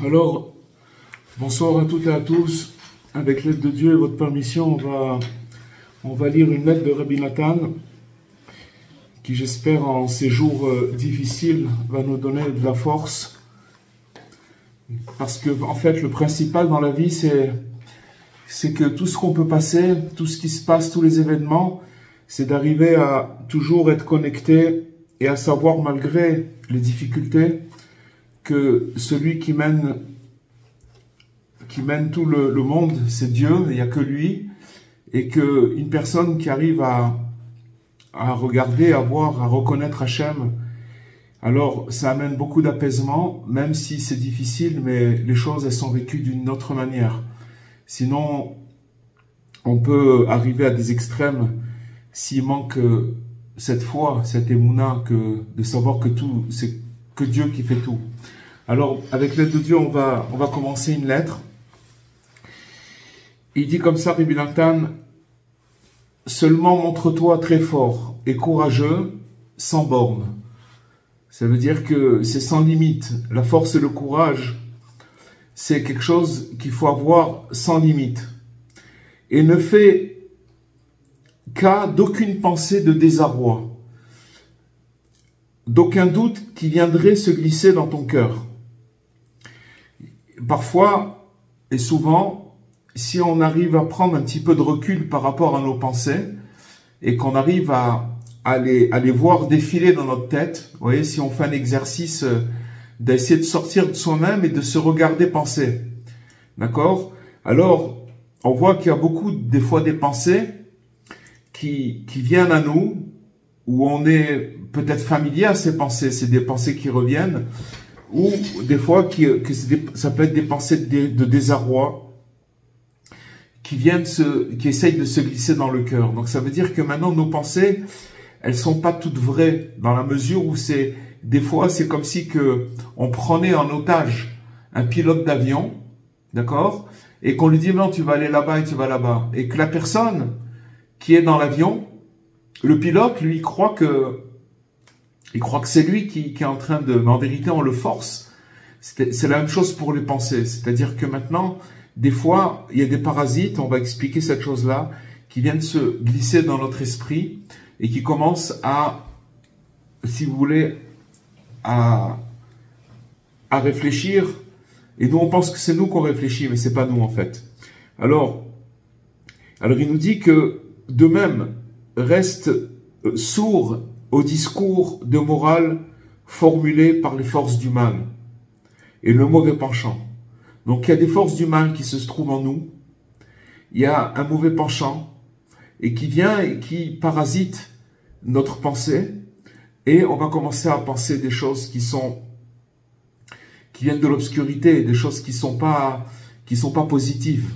Alors, bonsoir à toutes et à tous. Avec l'aide de Dieu et votre permission, on va lire une lettre de Rabbi Nathan qui, j'espère, en ces jours difficiles, va nous donner de la force. Parce que, en fait, le principal dans la vie, c'est que tout ce qu'on peut passer, tout ce qui se passe, tous les événements, c'est d'arriver à toujours être connecté et à savoir, malgré les difficultés, que celui qui mène tout le monde, c'est Dieu, il n'y a que lui, et qu'une personne qui arrive à regarder, à voir, à reconnaître Hachem, alors ça amène beaucoup d'apaisement, même si c'est difficile, mais les choses, elles sont vécues d'une autre manière. Sinon, on peut arriver à des extrêmes s'il manque cette foi, cette émouna, de savoir que tout, c'est que Dieu qui fait tout. Alors, avec l'aide de Dieu, on va commencer une lettre. Il dit comme ça, Rabbi Nathan, « Seulement montre-toi très fort et courageux, sans borne. » Ça veut dire que c'est sans limite. La force et le courage, c'est quelque chose qu'il faut avoir sans limite. Et ne fais cas d'aucune pensée de désarroi, d'aucun doute qui viendrait se glisser dans ton cœur. Parfois, et souvent, si on arrive à prendre un petit peu de recul par rapport à nos pensées, et qu'on arrive à les voir défiler dans notre tête, vous voyez, si on fait un exercice d'essayer de sortir de soi-même et de se regarder penser, d'accord? Alors, on voit qu'il y a beaucoup, des fois, des pensées qui viennent à nous, où on est peut-être familier à ces pensées, c'est des pensées qui reviennent, ou des fois, ça peut être des pensées de désarroi, qui essayent de se glisser dans le cœur. Donc ça veut dire que maintenant nos pensées, elles sont pas toutes vraies, dans la mesure où des fois c'est comme si on prenait en otage un pilote d'avion, d'accord, et qu'on lui dit non, tu vas aller là-bas et tu vas là-bas, et que la personne qui est dans l'avion, le pilote, lui, il croit que c'est lui qui est en train de, mais en vérité on le force. C'est la même chose pour les pensées, c'est-à-dire que maintenant, des fois, il y a des parasites, on va expliquer cette chose-là, qui viennent se glisser dans notre esprit et qui commencent à, si vous voulez, à réfléchir. Et nous, on pense que c'est nous qu'on réfléchit, mais c'est pas nous en fait. Alors, il nous dit que, de même, reste sourd au discours de morale formulé par les forces du mal et le mauvais penchant. Donc, il y a des forces du mal qui se trouvent en nous. Il y a un mauvais penchant et qui vient et qui parasite notre pensée. Et on va commencer à penser des choses qui viennent de l'obscurité, des choses qui sont pas positives.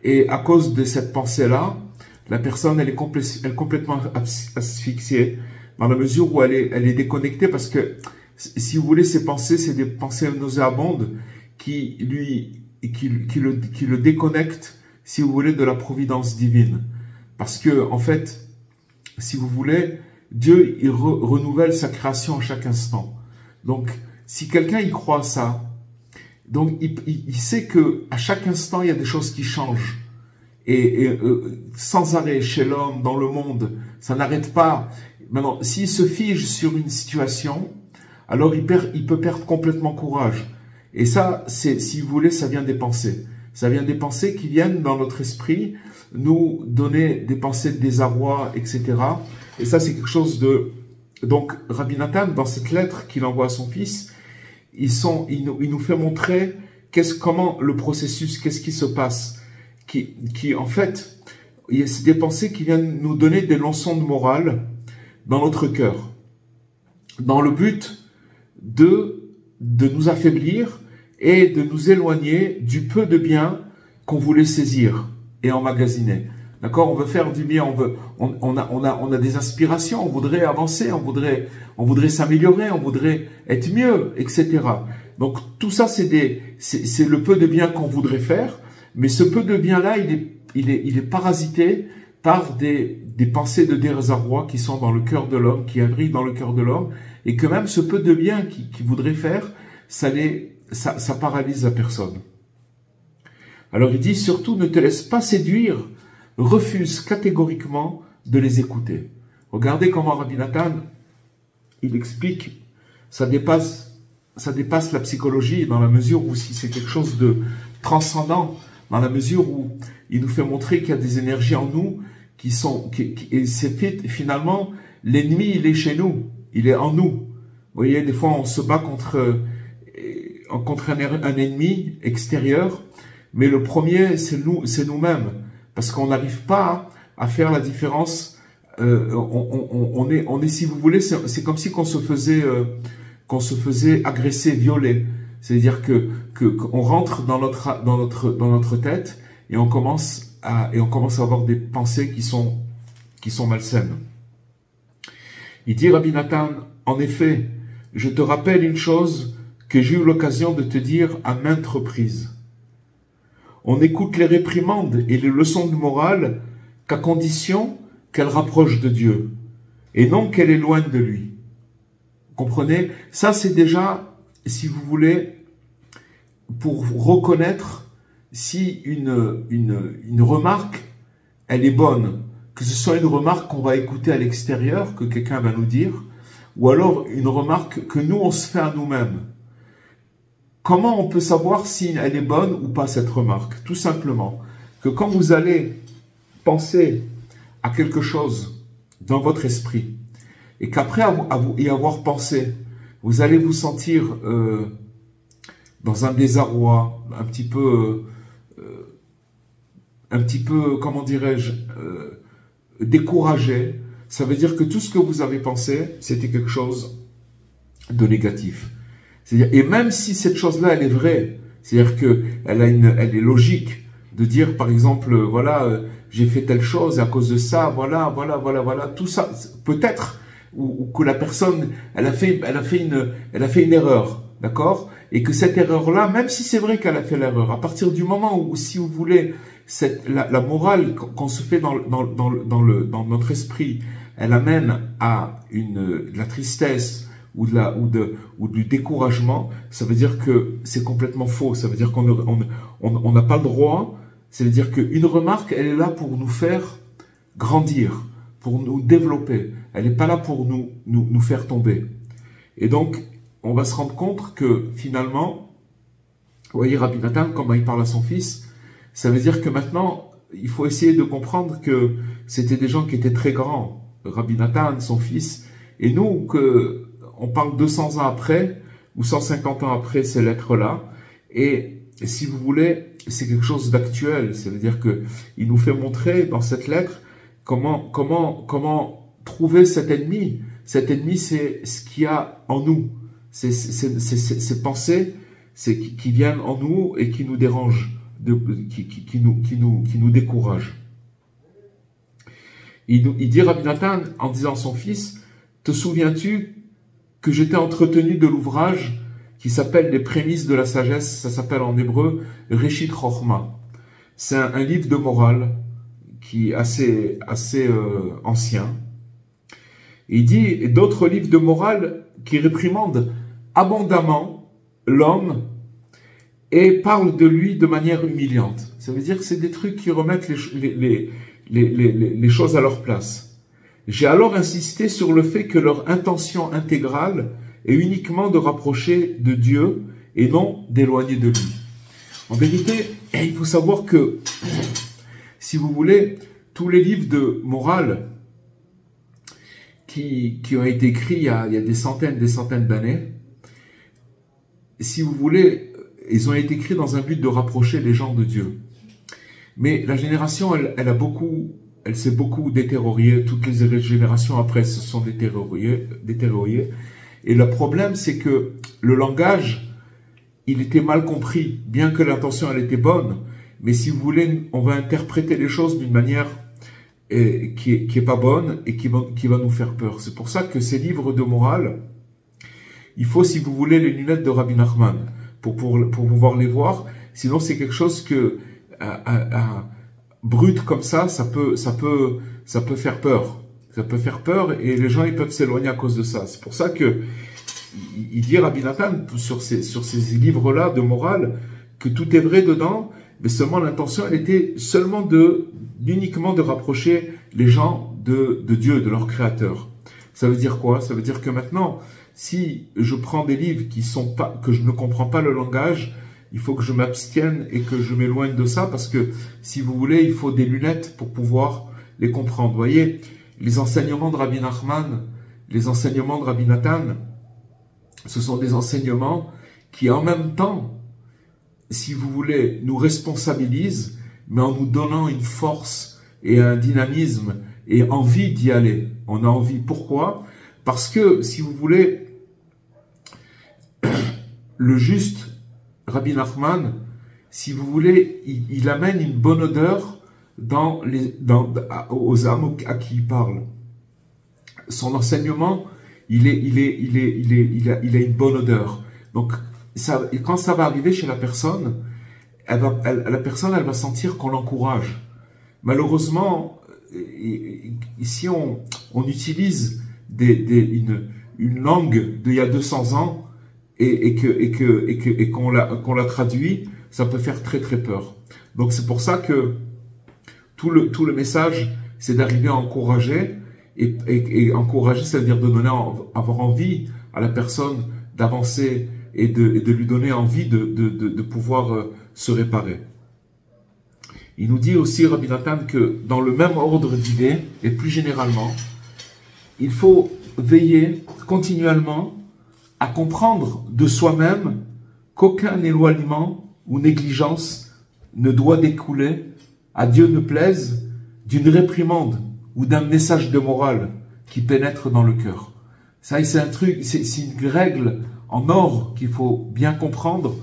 Et à cause de cette pensée-là, la personne, elle est complètement asphyxiée, dans la mesure où elle est déconnectée, parce que, si vous voulez, ces pensées, c'est des pensées nauséabondes qui le déconnectent, si vous voulez, de la providence divine. Parce que, en fait, si vous voulez, Dieu, il renouvelle sa création à chaque instant. Donc, si quelqu'un y croit ça, donc il sait que à chaque instant, il y a des choses qui changent. Et sans arrêt, chez l'homme, dans le monde, ça n'arrête pas. Maintenant, s'il se fige sur une situation, alors il peut perdre complètement courage. Et ça, si vous voulez, ça vient des pensées. Ça vient des pensées qui viennent dans notre esprit, nous donner des pensées de désarroi, etc. Et ça, c'est quelque chose de... Donc, Rabbi Nathan, dans cette lettre qu'il envoie à son fils, il nous fait montrer comment le processus, qu'est-ce qui se passe, qui en fait, c'est des pensées qui viennent nous donner des leçons de morale dans notre cœur, dans le but de nous affaiblir et de nous éloigner du peu de bien qu'on voulait saisir et emmagasiner. D'accord? On veut faire du bien, on a des aspirations, on voudrait avancer, on voudrait s'améliorer, on voudrait être mieux, etc. Donc tout ça, c'est le peu de bien qu'on voudrait faire, mais ce peu de bien-là, il est parasité par des pensées de désarroi qui sont dans le cœur de l'homme, qui abritent dans le cœur de l'homme, et que même ce peu de bien qu'il voudrait faire, ça paralyse la personne. Alors il dit, surtout ne te laisse pas séduire, refuse catégoriquement de les écouter. Regardez comment Rabbi Nathan, il explique, ça dépasse la psychologie dans la mesure où si c'est quelque chose de transcendant, dans la mesure où il nous fait montrer qu'il y a des énergies en nous et c'est finalement, l'ennemi, il est chez nous, il est en nous. Vous voyez, des fois, on se bat contre un ennemi extérieur, mais le premier, c'est nous-mêmes, parce qu'on n'arrive pas à faire la différence. On est, si vous voulez, c'est comme si qu'on se faisait agresser, violer. C'est-à-dire qu'on rentre dans notre tête et on commence à avoir des pensées qui sont malsaines. Il dit, Rabbi Nathan, en effet, je te rappelle une chose que j'ai eu l'occasion de te dire à maintes reprises. On écoute les réprimandes et les leçons de morale qu'à condition qu'elles rapprochent de Dieu et non qu'elles éloignent de lui. Vous comprenez? Ça, c'est déjà, si vous voulez, pour reconnaître si une remarque, elle est bonne, que ce soit une remarque qu'on va écouter à l'extérieur, que quelqu'un va nous dire, ou alors une remarque que nous, on se fait à nous-mêmes. Comment on peut savoir si elle est bonne ou pas, cette remarque? Tout simplement que quand vous allez penser à quelque chose dans votre esprit, et qu'après y avoir pensé, vous allez vous sentir dans un désarroi, un petit peu, comment dirais-je, découragé, ça veut dire que tout ce que vous avez pensé, c'était quelque chose de négatif. C'est-à-dire, et même si cette chose-là, elle est vraie, c'est-à-dire qu'elle est logique, de dire par exemple, voilà, j'ai fait telle chose et à cause de ça, voilà, tout ça, peut-être, ou que la personne, elle a fait une erreur, d'accord? Et que cette erreur-là, même si c'est vrai qu'elle a fait l'erreur, à partir du moment où, si vous voulez, la morale qu'on se fait dans notre esprit, elle amène à de la tristesse ou du découragement, ça veut dire que c'est complètement faux. Ça veut dire qu'on n'a pas le droit. Ça veut dire qu'une remarque, elle est là pour nous faire grandir, pour nous développer. Elle n'est pas là pour nous faire tomber. Et donc, on va se rendre compte que finalement, vous voyez Rabbi Nathan, comment il parle à son fils, ça veut dire que maintenant, il faut essayer de comprendre que c'était des gens qui étaient très grands. Rabbi Nathan, son fils, et nous, on parle 200 ans après, ou 150 ans après ces lettres-là, et si vous voulez, c'est quelque chose d'actuel. Ça veut dire que il nous fait montrer dans cette lettre comment trouver cet ennemi. Cet ennemi, c'est ce qu'il y a en nous. C'est ces pensées qui viennent en nous et qui nous dérangent, qui nous découragent. Il dit Rabbi Nathan, en disant à son fils, « Te souviens-tu que j'étais entretenu de l'ouvrage qui s'appelle Les prémices de la sagesse ?» Ça s'appelle en hébreu « Reshit Chochma ». C'est un livre de morale qui est assez ancien. Et il dit, et d'autres livres de morale qui réprimandent abondamment l'homme et parlent de lui de manière humiliante. Ça veut dire que c'est des trucs qui remettent les choses à leur place. J'ai alors insisté sur le fait que leur intention intégrale est uniquement de rapprocher de Dieu et non d'éloigner de lui. En vérité, il faut savoir que, si vous voulez, tous les livres de morale qui ont été écrits il y a des centaines d'années, si vous voulez, ils ont été écrits dans un but de rapprocher les gens de Dieu. Mais la génération, elle s'est beaucoup détériorée. Toutes les générations après se sont détériorées. Et le problème, c'est que le langage, il était mal compris, bien que l'intention, elle était bonne. Mais si vous voulez, on va interpréter les choses d'une manière qui est pas bonne et qui va nous faire peur. C'est pour ça que ces livres de morale, il faut, si vous voulez, les lunettes de Rabbi Nachman pour pouvoir les voir. Sinon, c'est quelque chose que brut comme ça peut faire peur. Ça peut faire peur et les gens ils peuvent s'éloigner à cause de ça. C'est pour ça que il dit Rabbi Nathan sur ces livres-là de morale que tout est vrai dedans, mais seulement l'intention elle était seulement uniquement de rapprocher les gens de Dieu, de leur Créateur. Ça veut dire quoi? Ça veut dire que maintenant, si je prends des livres que je ne comprends pas le langage, il faut que je m'abstienne et que je m'éloigne de ça parce que, si vous voulez, il faut des lunettes pour pouvoir les comprendre. Vous voyez, les enseignements de Rabbi Nachman, les enseignements de Rabbi Nathan, ce sont des enseignements qui, en même temps, si vous voulez, nous responsabilisent, mais en nous donnant une force et un dynamisme et envie d'y aller. On a envie. Pourquoi? Parce que, si vous voulez, le juste Rabbi Nachman, si vous voulez, il amène une bonne odeur aux âmes à qui il parle. Son enseignement, il a une bonne odeur. Donc, quand ça va arriver chez la personne, la personne elle va sentir qu'on l'encourage. Malheureusement, ici on utilise une langue d'il y a 200 ans et qu'on la traduit, ça peut faire très très peur. Donc c'est pour ça que tout le message, c'est d'arriver à encourager et encourager, c'est-à-dire de avoir envie à la personne d'avancer et de lui donner envie de pouvoir se réparer. Il nous dit aussi, Rabbi Nathan, que dans le même ordre d'idées, et plus généralement, il faut veiller continuellement à comprendre de soi-même qu'aucun éloignement ou négligence ne doit découler, à Dieu ne plaise, d'une réprimande ou d'un message de morale qui pénètre dans le cœur. Ça, c'est un truc, c'est une règle en or qu'il faut bien comprendre,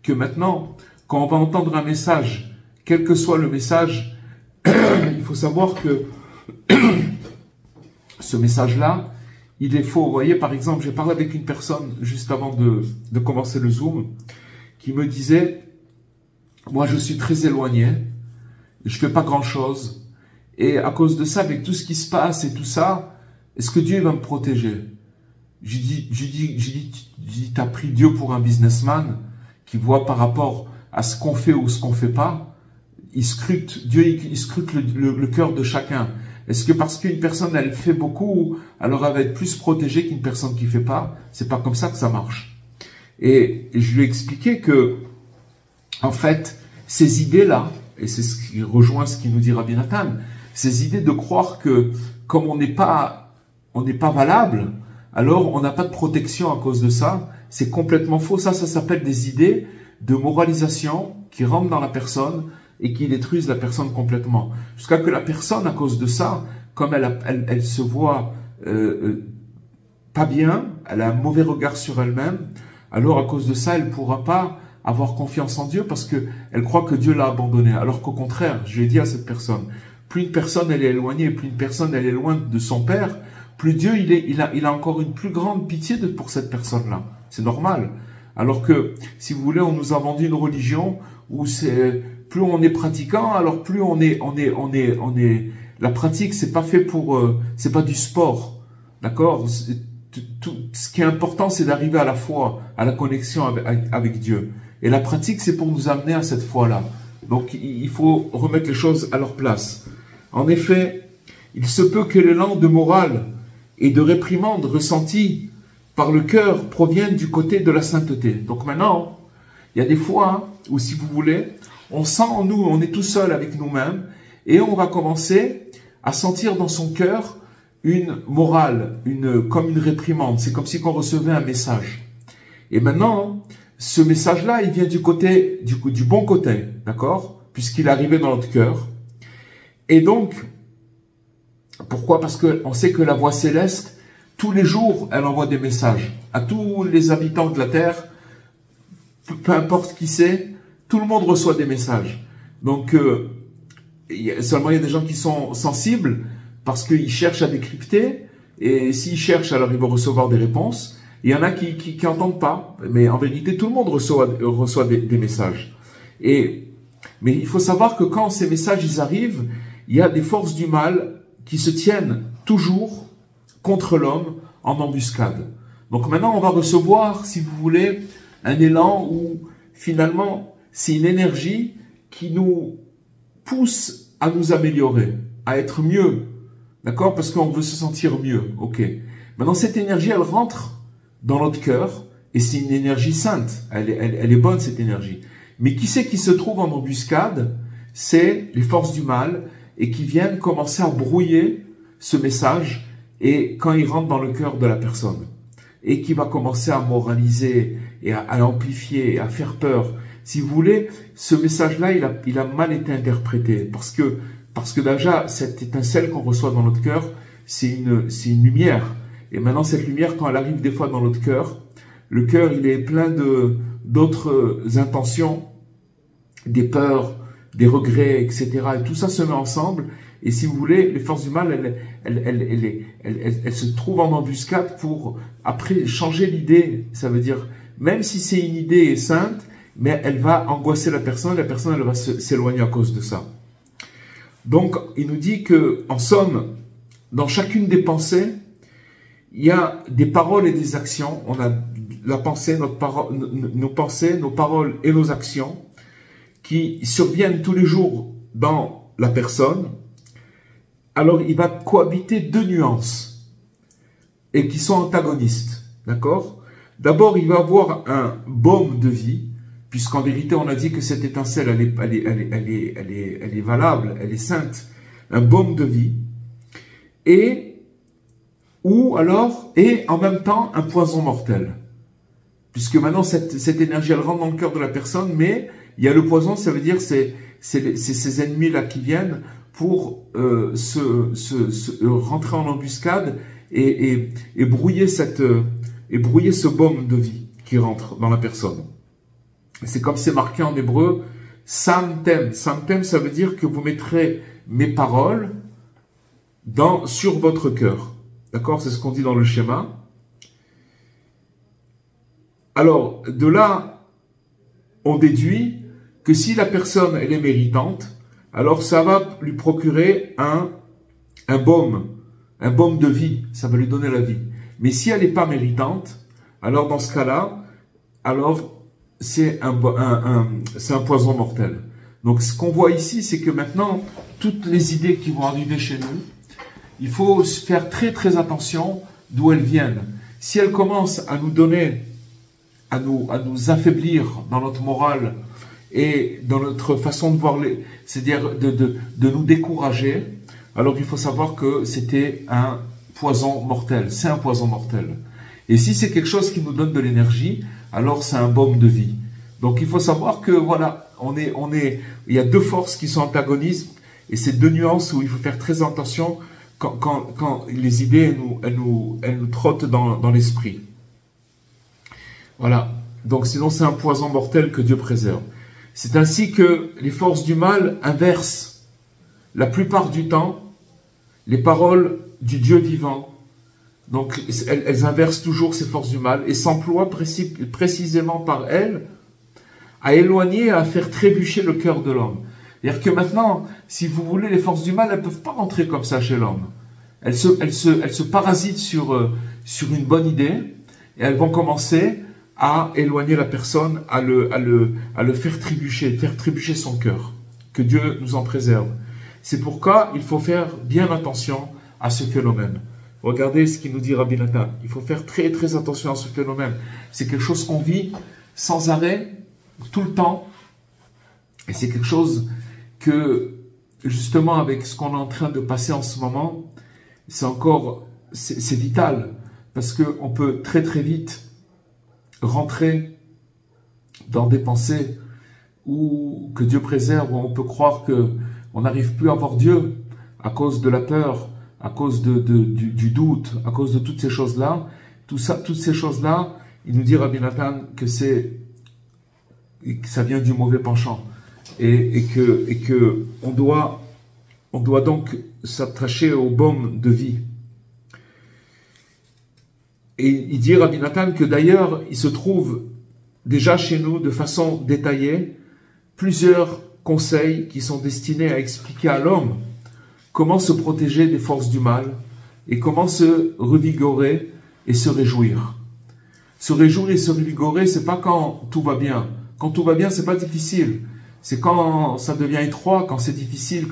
que maintenant, quand on va entendre un message quel que soit le message, il faut savoir que ce message-là, il est faux. Vous voyez, par exemple, j'ai parlé avec une personne juste avant de commencer le Zoom, qui me disait, moi je suis très éloigné, je fais pas grand-chose, et à cause de ça, avec tout ce qui se passe et tout ça, est-ce que Dieu va me protéger? J'ai dit, t'as pris Dieu pour un businessman qui voit par rapport à ce qu'on fait ou ce qu'on fait pas, il scrute, Dieu il scrute le cœur de chacun. Est-ce que parce qu'une personne elle fait beaucoup, alors elle va être plus protégée qu'une personne qui fait pas? C'est pas comme ça que ça marche. Et je lui ai expliqué que, en fait, ces idées-là, et c'est ce qui rejoint ce qui nous dit Rabbi Nathan, ces idées de croire que comme on n'est pas valable, alors on n'a pas de protection à cause de ça, c'est complètement faux. Ça s'appelle des idées de moralisation qui rentrent dans la personne et qui détruisent la personne complètement. Jusqu'à que la personne, à cause de ça, comme elle se voit pas bien, elle a un mauvais regard sur elle-même, alors à cause de ça, elle ne pourra pas avoir confiance en Dieu parce qu'elle croit que Dieu l'a abandonnée. Alors qu'au contraire, je l'ai dit à cette personne, plus une personne elle est éloignée, plus une personne elle est loin de son Père, plus Dieu il a encore une plus grande pitié pour cette personne-là. C'est normal. Alors que, si vous voulez, on nous a vendu une religion où plus on est pratiquant, alors plus la pratique, c'est pas fait pour, c'est pas du sport. D'accord? Ce qui est important, c'est d'arriver à la foi, à la connexion avec Dieu. Et la pratique, c'est pour nous amener à cette foi-là. Donc, il faut remettre les choses à leur place. En effet, il se peut que l'élan de morale et de réprimande ressenti par le cœur proviennent du côté de la sainteté. Donc maintenant, il y a des fois où, si vous voulez, on sent en nous, on est tout seul avec nous-mêmes, et on va commencer à sentir dans son cœur une morale, comme une réprimande. C'est comme si on recevait un message. Et maintenant, ce message-là, il vient du côté, du bon côté, d'accord? Puisqu'il est arrivé dans notre cœur. Et donc, pourquoi? Parce qu'on sait que la voix céleste, tous les jours, elle envoie des messages à tous les habitants de la terre, peu importe qui c'est, tout le monde reçoit des messages. Donc, seulement il y a des gens qui sont sensibles parce qu'ils cherchent à décrypter, et s'ils cherchent, alors ils vont recevoir des réponses. Il y en a qui n'entendent pas, mais en vérité, tout le monde reçoit des messages. Mais il faut savoir que quand ces messages ils arrivent, il y a des forces du mal qui se tiennent toujours contre l'homme en embuscade. Donc maintenant, on va recevoir, si vous voulez, un élan où finalement, c'est une énergie qui nous pousse à nous améliorer, à être mieux. D'accord? Parce qu'on veut se sentir mieux. Ok. Maintenant, cette énergie, elle rentre dans notre cœur et c'est une énergie sainte. Elle est bonne, cette énergie. Mais qui c'est qui se trouve en embuscade? C'est les forces du mal et qui viennent commencer à brouiller ce message et quand il rentre dans le cœur de la personne et qui va commencer à moraliser et à amplifier et à faire peur. Si vous voulez, ce message-là, il a mal été interprété parce que déjà, cette étincelle qu'on reçoit dans notre cœur, c'est une lumière. Et maintenant, cette lumière, quand elle arrive des fois dans notre cœur, le cœur, il est plein d'autres intentions, des peurs, des regrets, etc. Et tout ça se met ensemble. Et si vous voulez, les forces du mal, elles se trouvent en embuscade pour, après, changer l'idée. Ça veut dire, même si c'est une idée sainte, mais elle va angoisser la personne elle va s'éloigner à cause de ça. Donc, il nous dit que, en somme, dans chacune des pensées, il y a des paroles et des actions. On a la pensée, nos pensées, nos paroles et nos actions qui surviennent tous les jours dans la personne. Alors, il va cohabiter deux nuances et qui sont antagonistes. D'accord? D'abord, il va avoir un baume de vie, puisqu'en vérité, on a dit que cette étincelle, elle est valable, elle est sainte, un baume de vie, et en même temps, un poison mortel. Puisque maintenant, cette énergie, elle rentre dans le cœur de la personne, mais il y a le poison, ça veut dire, c'est ces ennemis-là qui viennent pour rentrer en embuscade et brouiller ce baume de vie qui rentre dans la personne. C'est comme c'est marqué en hébreu, Samtem. Samtem, ça veut dire que vous mettrez mes paroles sur votre cœur. D'accord? C'est ce qu'on dit dans le schéma. Alors, de là, on déduit que si la personne, elle est méritante, alors ça va lui procurer un baume de vie, ça va lui donner la vie. Mais si elle n'est pas méritante, alors dans ce cas-là, alors c'est un poison mortel. Donc ce qu'on voit ici, c'est que maintenant, toutes les idées qui vont arriver chez nous, il faut faire très très attention d'où elles viennent. Si elles commencent à nous donner, à nous affaiblir dans notre morale et dans notre façon de voir c'est-à-dire de nous décourager, alors il faut savoir que c'était un poison mortel. C'est un poison mortel. Et si c'est quelque chose qui nous donne de l'énergie, alors c'est un baume de vie. Donc il faut savoir que voilà, il y a deux forces qui sont antagonistes et c'est deux nuances où il faut faire très attention quand les idées elles nous trottent dans l'esprit. Voilà. Donc sinon c'est un poison mortel que Dieu préserve. C'est ainsi que les forces du mal inversent la plupart du temps les paroles du Dieu vivant. Donc elles inversent toujours ces forces du mal et s'emploient précisément par elles à éloigner, à faire trébucher le cœur de l'homme. C'est-à-dire que maintenant, si vous voulez, les forces du mal, elles ne peuvent pas rentrer comme ça chez l'homme. Elles se parasitent sur une bonne idée et elles vont commencer à éloigner la personne, à le faire trébucher son cœur. Que Dieu nous en préserve. C'est pourquoi il faut faire bien attention à ce phénomène. Regardez ce qu'il nous dit Rabbi Nathan. Il faut faire très très attention à ce phénomène. C'est quelque chose qu'on vit sans arrêt, tout le temps. Et c'est quelque chose que, justement, avec ce qu'on est en train de passer en ce moment, c'est vital. Parce qu'on peut très très vite rentrer dans des pensées que Dieu préserve, où on peut croire qu'on n'arrive plus à voir Dieu à cause de la peur, à cause du doute, à cause de toutes ces choses-là. Toutes ces choses-là, il nous dit Rabbi Nathan que ça vient du mauvais penchant et que on doit donc s'attacher au baume de vie. Et il dit Rabbi Nathan que d'ailleurs il se trouve déjà chez nous de façon détaillée plusieurs conseils qui sont destinés à expliquer à l'homme comment se protéger des forces du mal et comment se revigorer et se réjouir. Se réjouir et se revigorer, c'est pas quand tout va bien. Quand tout va bien, c'est pas difficile. C'est quand ça devient étroit, quand c'est difficile,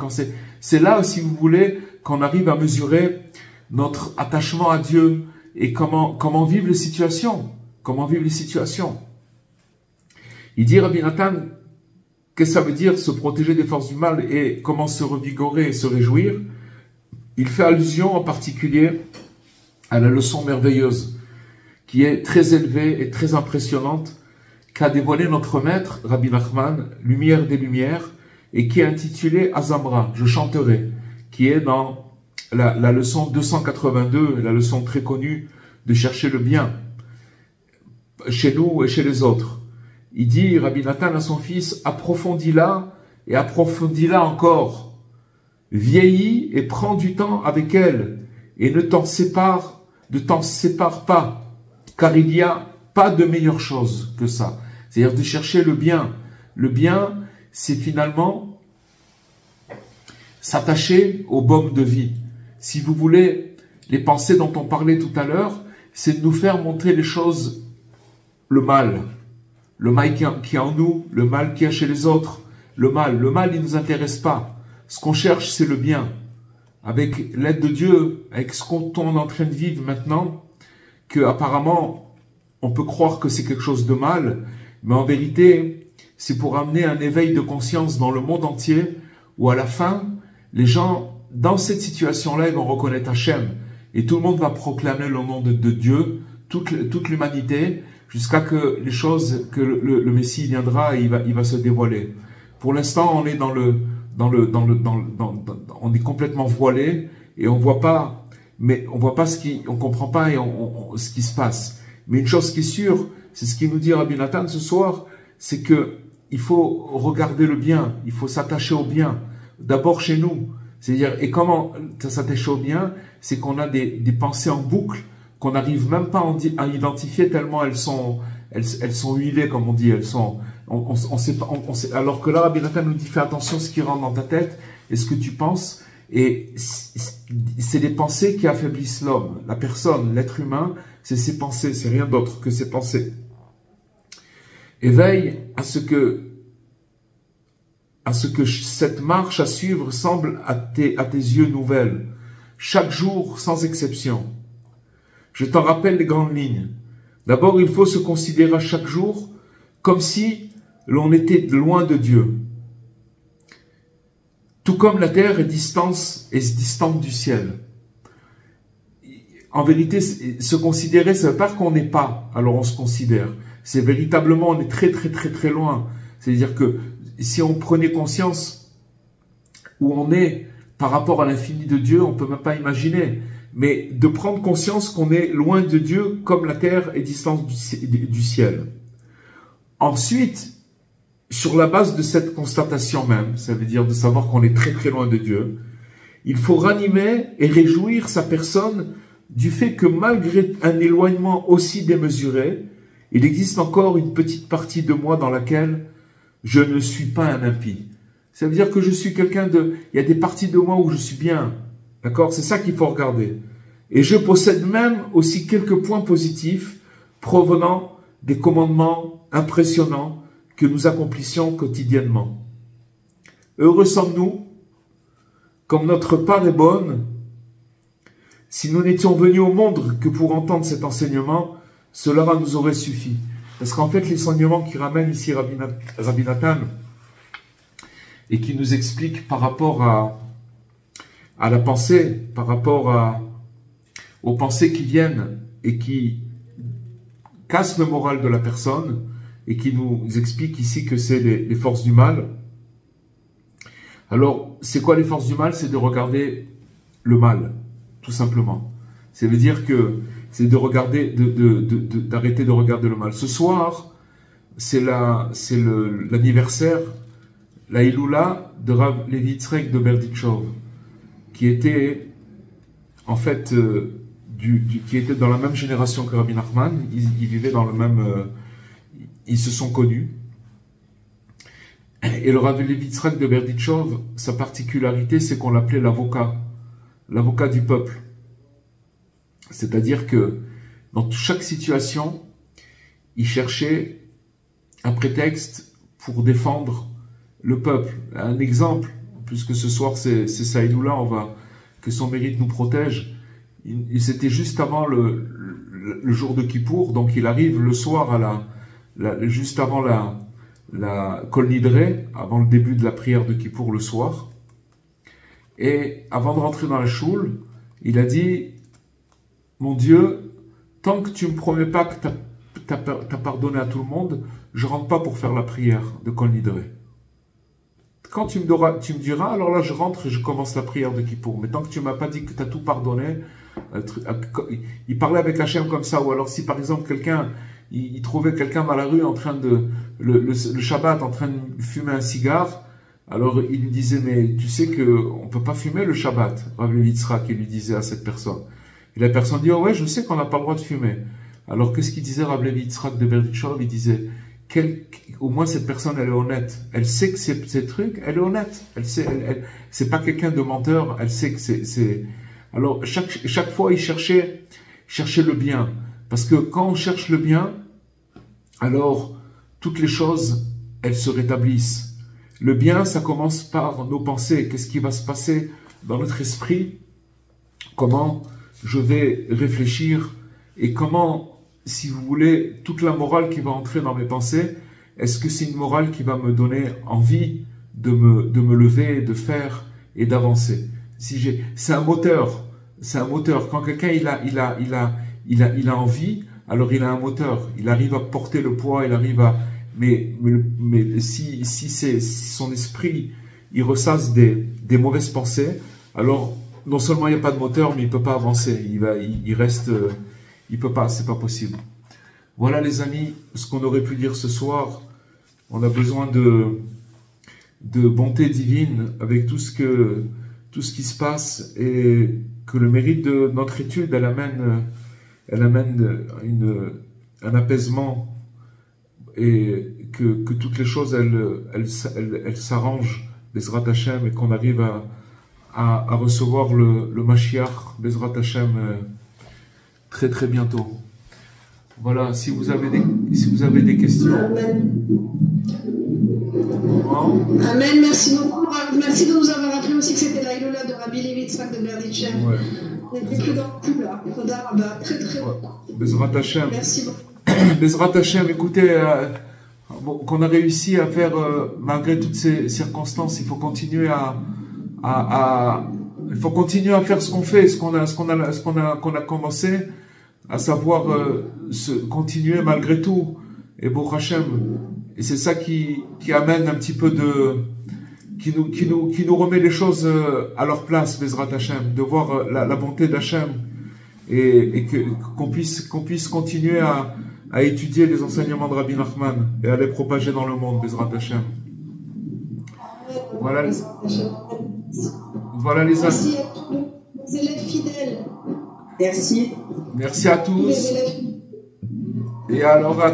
c'est là, si vous voulez, qu'on arrive à mesurer notre attachement à Dieu et comment vivre les situations. Comment vivre les situations. Il dit, Rabbi Nathan, qu'est-ce que ça veut dire se protéger des forces du mal et comment se revigorer et se réjouir? Il fait allusion en particulier à la leçon merveilleuse qui est très élevée et très impressionnante qu'a dévoilé notre maître, Rabbi Nachman, Lumière des Lumières, et qui est intitulée Azamra, je chanterai, qui est dans la leçon 282, la leçon très connue de chercher le bien chez nous et chez les autres. Il dit, Rabbi Nathan à son fils, approfondis-la et approfondis-la encore. Vieillis et prends du temps avec elle et ne t'en sépare pas, car il n'y a pas de meilleure chose que ça. C'est-à-dire de chercher le bien. Le bien, c'est finalement s'attacher au baume de vie. Si vous voulez, les pensées dont on parlait tout à l'heure, c'est de nous faire montrer les choses, le mal qui est en nous, le mal qui est chez les autres, le mal, il ne nous intéresse pas. Ce qu'on cherche, c'est le bien. Avec l'aide de Dieu, avec ce qu'on est en train de vivre maintenant, que apparemment on peut croire que c'est quelque chose de mal, mais en vérité, c'est pour amener un éveil de conscience dans le monde entier, où à la fin, les gens, dans cette situation-là, ils vont reconnaître Hachem, et tout le monde va proclamer le nom de Dieu, toute l'humanité, jusqu'à que les choses, que le Messie viendra et il va se dévoiler. Pour l'instant, on est on est complètement voilé et on voit pas, on comprend pas ce qui se passe. Mais une chose qui est sûre, c'est ce qu'il nous dit Rabbi Nathan ce soir, c'est que il faut regarder le bien, il faut s'attacher au bien, d'abord chez nous. C'est-à-dire, et comment s'attacher au bien? C'est qu'on a des pensées en boucle qu'on n'arrive même pas à identifier tellement elles sont huilées, comme on dit. Elles sont, on sait pas, alors que là, Rabbi Nathan nous dit, fais attention à ce qui rentre dans ta tête et ce que tu penses. Et c'est des pensées qui affaiblissent l'homme, la personne, l'être humain, c'est ses pensées, c'est rien d'autre que ses pensées. Et veille à ce que cette marche à suivre semble à tes yeux nouvelle, chaque jour sans exception. Je t'en rappelle les grandes lignes. D'abord, il faut se considérer à chaque jour comme si l'on était loin de Dieu. Tout comme la terre est distante du ciel. En vérité, se considérer, ça ne veut pas qu'on n'est pas, alors on se considère. C'est véritablement, on est très très très très loin. C'est-à-dire que si on prenait conscience où on est par rapport à l'infini de Dieu, on ne peut même pas imaginer. Mais de prendre conscience qu'on est loin de Dieu comme la terre est distante du ciel. Ensuite, sur la base de cette constatation même, ça veut dire de savoir qu'on est très très loin de Dieu, il faut ranimer et réjouir sa personne du fait que malgré un éloignement aussi démesuré, il existe encore une petite partie de moi dans laquelle je ne suis pas un impie. Ça veut dire que je suis quelqu'un de... Il y a des parties de moi où je suis bien. D'accord? C'est ça qu'il faut regarder. Et je possède même aussi quelques points positifs provenant des commandements impressionnants que nous accomplissions quotidiennement. Heureux sommes-nous, comme notre part est bonne, si nous n'étions venus au monde que pour entendre cet enseignement, cela nous aurait suffi. Parce qu'en fait, l'enseignement qui ramène ici Rabbi Nathan et qui nous explique par rapport à la pensée, par rapport aux pensées qui viennent et qui cassent le moral de la personne et qui nous explique ici que c'est les forces du mal. Alors, c'est quoi les forces du mal? C'est de regarder le mal, tout simplement. Ça veut dire que c'est de regarder, d'arrêter de regarder le mal. Ce soir, c'est l'anniversaire, la Iloula de Rav Levi Yitzhak de Berdichov, qui était en fait qui était dans la même génération que Rabbi Nachman. Ils vivaient dans le même, ils se sont connus. Et le Rav Levi Yitzhak de Berdichov, sa particularité, c'est qu'on l'appelait l'avocat du peuple. C'est-à-dire que dans chaque situation, il cherchait un prétexte pour défendre le peuple. Un exemple, puisque ce soir c'est Saïdoula, que son mérite nous protège. C'était juste avant le jour de Kippour, donc il arrive le soir juste avant la Kol Nidre, avant le début de la prière de Kippour le soir. Et avant de rentrer dans la choule, il a dit: mon Dieu, tant que tu ne me promets pas que tu as pardonné à tout le monde, je ne rentre pas pour faire la prière de Kol Nidre. Quand tu me diras, alors là je rentre et je commence la prière de Kippour. Mais tant que tu ne m'as pas dit que tu as tout pardonné, il parlait avec Hachem comme ça. Ou alors si par exemple quelqu'un, il trouvait quelqu'un dans la rue en train le Shabbat, en train de fumer un cigare, alors il lui disait: mais tu sais qu'on ne peut pas fumer le Shabbat. Rav Levi Yitzhak, il lui disait à cette personne. Et la personne dit: oh ouais, je sais qu'on n'a pas le droit de fumer. Alors qu'est-ce qu'il disait Rav Levi Yitzhak de Berdichov? Il disait: au moins cette personne elle est honnête, elle sait que ces trucs, elle est honnête, elle sait, c'est pas quelqu'un de menteur, elle sait que c'est. Alors chaque fois il cherchait le bien, parce que quand on cherche le bien, alors toutes les choses elles se rétablissent. Le bien, ça commence par nos pensées. Qu'est-ce qui va se passer dans notre esprit? Comment je vais réfléchir et comment, si vous voulez, toute la morale qui va entrer dans mes pensées, est-ce que c'est une morale qui va me donner envie de me lever, de faire et d'avancer? C'est un moteur. C'est un moteur. Quand quelqu'un il a envie, alors il a un moteur. Il arrive à porter le poids, il arrive à... Mais si son esprit il ressasse des mauvaises pensées, alors non seulement il n'y a pas de moteur, mais il ne peut pas avancer. Il reste... il ne peut pas, c'est pas possible. Voilà les amis, ce qu'on aurait pu dire ce soir on a besoin de bonté divine avec tout ce qui se passe, et que le mérite de notre étude, elle amène un apaisement, et que toutes les choses, elles s'arrangent, Bezrat Hashem, et qu'on arrive à recevoir le Mashiach, Bezrat Hashem, très très bientôt. Voilà, si vous avez des questions. Amen. Amen, merci beaucoup. Merci de nous avoir rappelé aussi que c'était la Ilola de Rabbi Levi Yitzhak de Berditchev. Ouais. On était plus dans le coup là. Très très bien. Bezrat Hashem. Merci beaucoup. Bezrat Hashem, écoutez, qu'on a réussi à faire, malgré toutes ces circonstances, il faut continuer il faut continuer à faire ce qu'on fait, ce qu'on a commencé, à savoir continuer malgré tout. Et Baruch Hashem. Et c'est ça qui amène un petit peu qui nous remet les choses à leur place, Bezrat Hashem, de voir la bonté d'Hashem, et qu'on puisse continuer à étudier les enseignements de Rabbi Nachman et à les propager dans le monde, Bezrat Hashem. Voilà les Merci à tous les élèves fidèles. Merci. Merci à tous. Et alors à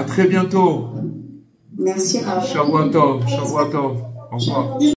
très bientôt. Merci. Shavua Tov. Au revoir.